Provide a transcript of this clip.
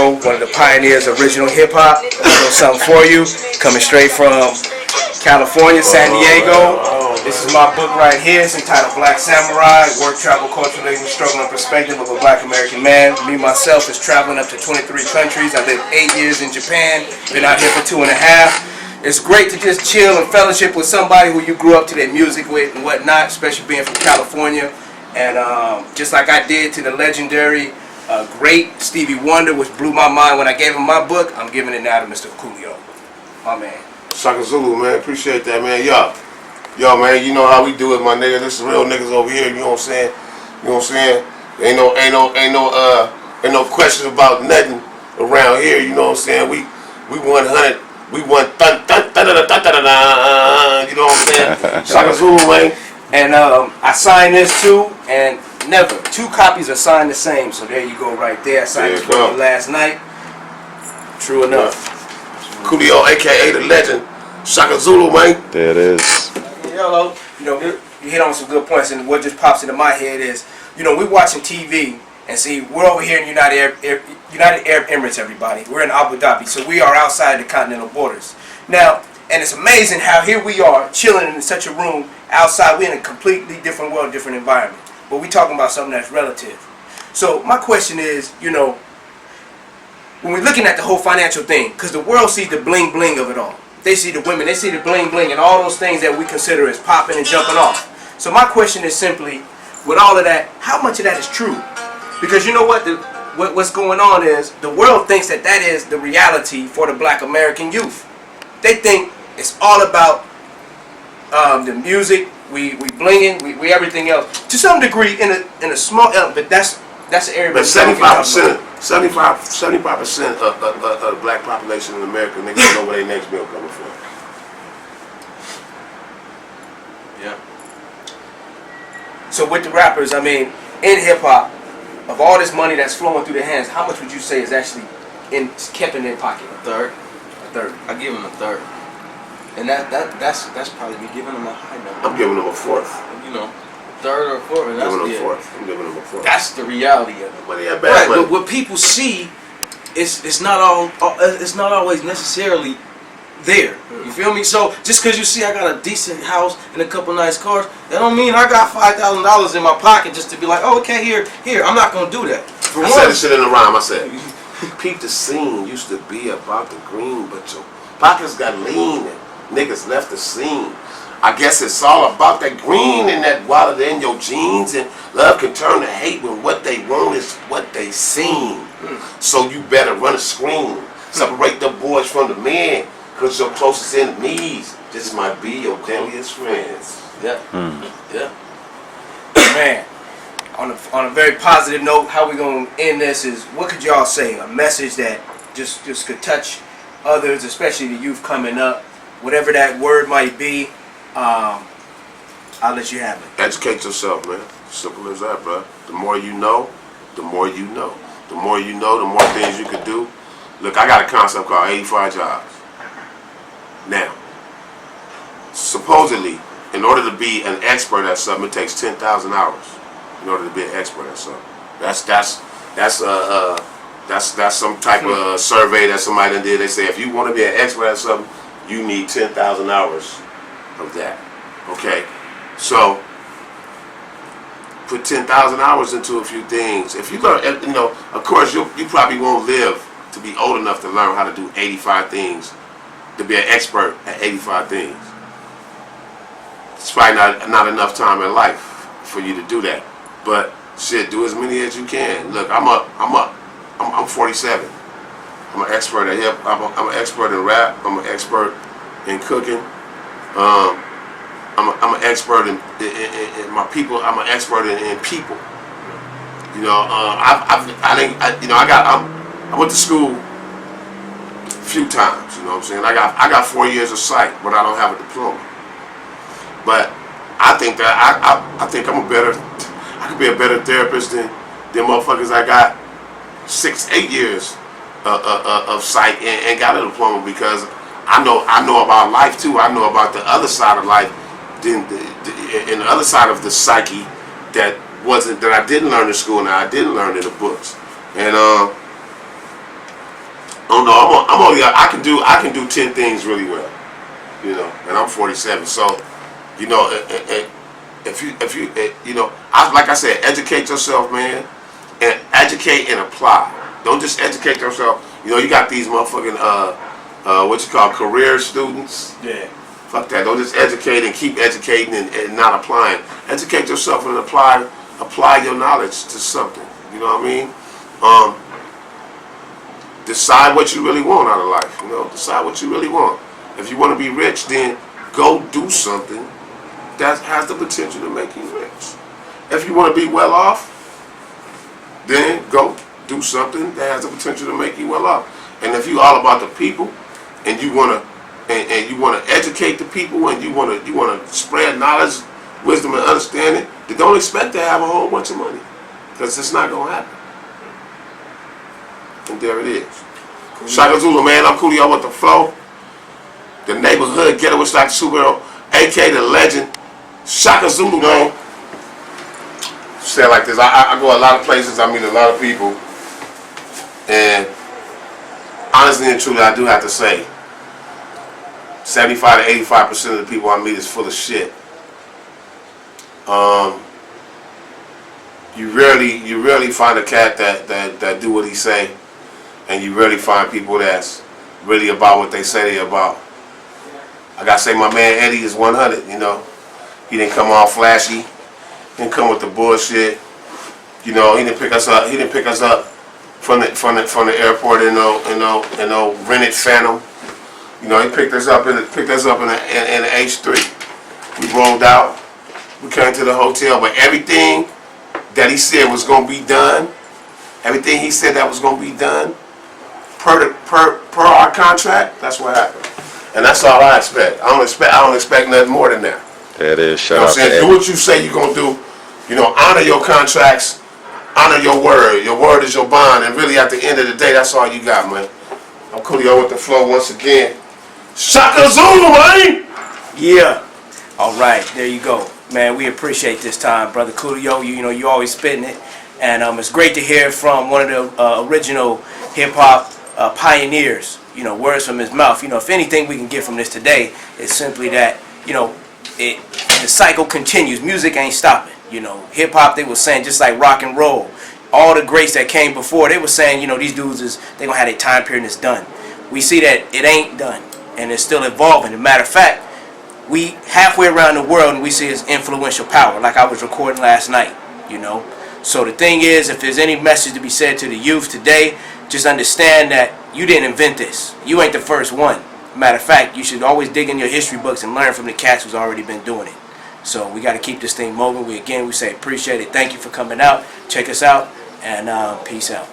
Coolio, one of the pioneers of original hip-hop. A little something for you, coming straight from California, San Diego. This is my book right here. It's entitled Black Samurai, Work, Travel, Culture, Living, Struggle, and Perspective of a Black American Man. Me, myself, is traveling up to 23 countries. I lived 8 years in Japan, been out here for 2.5. It's great to just chill and fellowship with somebody who you grew up to their music with and whatnot, especially being from California. And just like I did to the legendary, great Stevie Wonder, which blew my mind when I gave him my book, I'm giving it now to Mr. Coolio. My man. Shaka Zulu, man. Appreciate that, man. Yo, man, you know how we do it, my nigga. This is real niggas over here, you know what I'm saying? You know what I'm saying? Ain't no questions about nothing around here, you know what I'm saying? We 100, we want you know what I'm saying? Shaka Zulu, man. And I signed this too, and never 2 copies are signed the same. So there you go, right there. I signed this one last night. True enough. Coolio, aka the legend, Shaka Zulu, man. There it is. Hello. You know, you hit on some good points, and what just pops into my head is, you know, we're watching TV and see we're over here in United Arab Emirates. Everybody, we're in Abu Dhabi, so we are outside the continental borders now. And it's amazing how here we are chilling in such a room outside. We're in a completely different world, different environment. But we're talking about something that's relative. So my question is, you know, when we're looking at the whole financial thing, because the world sees the bling bling of it all. They see the women, they see the bling bling and all those things that we consider as popping and jumping off. So my question is simply, with all of that, how much of that is true? Because you know what, what's going on is, the world thinks that that is the reality for the Black American youth. They think it's all about the music, we blinging, we everything else. To some degree, in a small element, but that's the area. But 75% of the black population in America, niggas don't know where their next meal coming from. Yeah. So with the rappers, I mean, in hip hop, of all this money that's flowing through their hands, how much would you say is actually kept in their pocket? A third. A third. I give them a third. And that's probably me giving them a high number. I'm giving them a fourth. You know, third or fourth. I'm giving them a fourth. I'm giving them a fourth. That's the reality of it. Money at bad right, but what people see, it's not always necessarily there. You feel me? So just because you see I got a decent house and a couple nice cars, that don't mean I got $5,000 in my pocket just to be like, oh, okay, here. I'm not gonna do that. I said this shit in the rhyme. I said, peep the scene used to be about the green, but your pockets got lean and niggas left the scene. I guess it's all about that green and that wallet in your jeans, and love can turn to hate when what they want is what they seen. So you better run a screen. Separate the boys from the men, cause your closest enemies just might be your deadliest friends. Yeah. Yeah. Man, on a very positive note, how we gonna end this is, what could y'all say? A message that just could touch others, especially the youth coming up. Whatever that word might be, I'll let you have it. Educate yourself, man. Simple as that, bro. The more you know, the more you know. The more you know, the more things you could do. Look, I got a concept called 85 jobs. Now, supposedly, in order to be an expert at something, it takes 10,000 hours. In order to be an expert at something, that's some type of survey that somebody done did. They say if you want to be an expert at something, you need 10,000 hours of that. Okay, so put 10,000 hours into a few things. If you learn, you know, of course you probably won't live to be old enough to learn how to do 85 things, to be an expert at 85 things. It's probably not enough time in life for you to do that. But shit, do as many as you can. Look, I'm 47. I'm an expert at hip. I'm an expert in rap. I'm an expert in cooking. I'm an expert in my people. I'm an expert in people. You know, I went to school a few times. You know what I'm saying? I got 4 years of psych, but I don't have a diploma. But I think that I think I could be a better therapist than motherfuckers I got 6-8 years of psych and got a diploma, because I know about life too. I know about the other side of life, and the other side of the psyche that I didn't learn in school and I didn't learn in the books. And Oh no, I'm only. I can do 10 things really well, you know, and I'm 47. So, you know, if you you know, like I said, educate yourself, man, and educate and apply. Don't just educate yourself. You know, you got these motherfucking what you call career students. Yeah. Fuck that. Don't just educate and keep educating and not applying. Educate yourself and apply your knowledge to something. You know what I mean? Decide what you really want out of life. You know, decide what you really want. If you want to be rich, then go do something that has the potential to make you rich. If you want to be well off, then go do something that has the potential to make you well off. And if you all about the people, and you want to educate the people, and you want to spread knowledge, wisdom, and understanding, then don't expect to have a whole bunch of money, because it's not gonna happen. And there it is. Shaka Zulu, man. I'm Coolio with the flow. The neighborhood ghetto with like superhero, aka the legend. Shaka Zulu, man. Say it like this. I go a lot of places. I meet a lot of people, and honestly and truly, I do have to say, 75 to 85% of the people I meet is full of shit. You rarely find a cat that do what he say, and you rarely find people that's really about what they say they about. I gotta say, my man Eddie is 100. You know, he didn't come all flashy, he didn't come with the bullshit. You know, he didn't pick us up. He didn't pick us up from the airport in no rented Phantom. You know, he picked us up in the H3. We rolled out. We came to the hotel, but everything that he said was gonna be done, everything he said that was gonna be done, per our contract, that's what happened. And that's all I expect. I don't expect nothing more than that. That is. You know what I'm saying? Do what you say you're gonna do. You know, honor your contracts, honor your word. Your word is your bond, and really at the end of the day, that's all you got, man. I'm Coolio with the flow once again. Shaka Zulu, man! Yeah. All right, there you go. Man, we appreciate this time, Brother Coolio. You know, you always spitting it. And it's great to hear from one of the original hip-hop pioneers, you know, words from his mouth. You know, if anything we can get from this today is simply that, you know, the cycle continues. Music ain't stopping. You know, hip-hop, they were saying, just like rock and roll, all the greats that came before, they were saying, you know, these dudes, they going to have their time period and it's done. We see that it ain't done, and it's still evolving. As a matter of fact, we halfway around the world and we see its influential power, like I was recording last night, you know. So the thing is, if there's any message to be said to the youth today, just understand that you didn't invent this. You ain't the first one. Matter of fact, you should always dig in your history books and learn from the cats who's already been doing it. So we got to keep this thing moving. We say appreciate it. Thank you for coming out. Check us out, and peace out.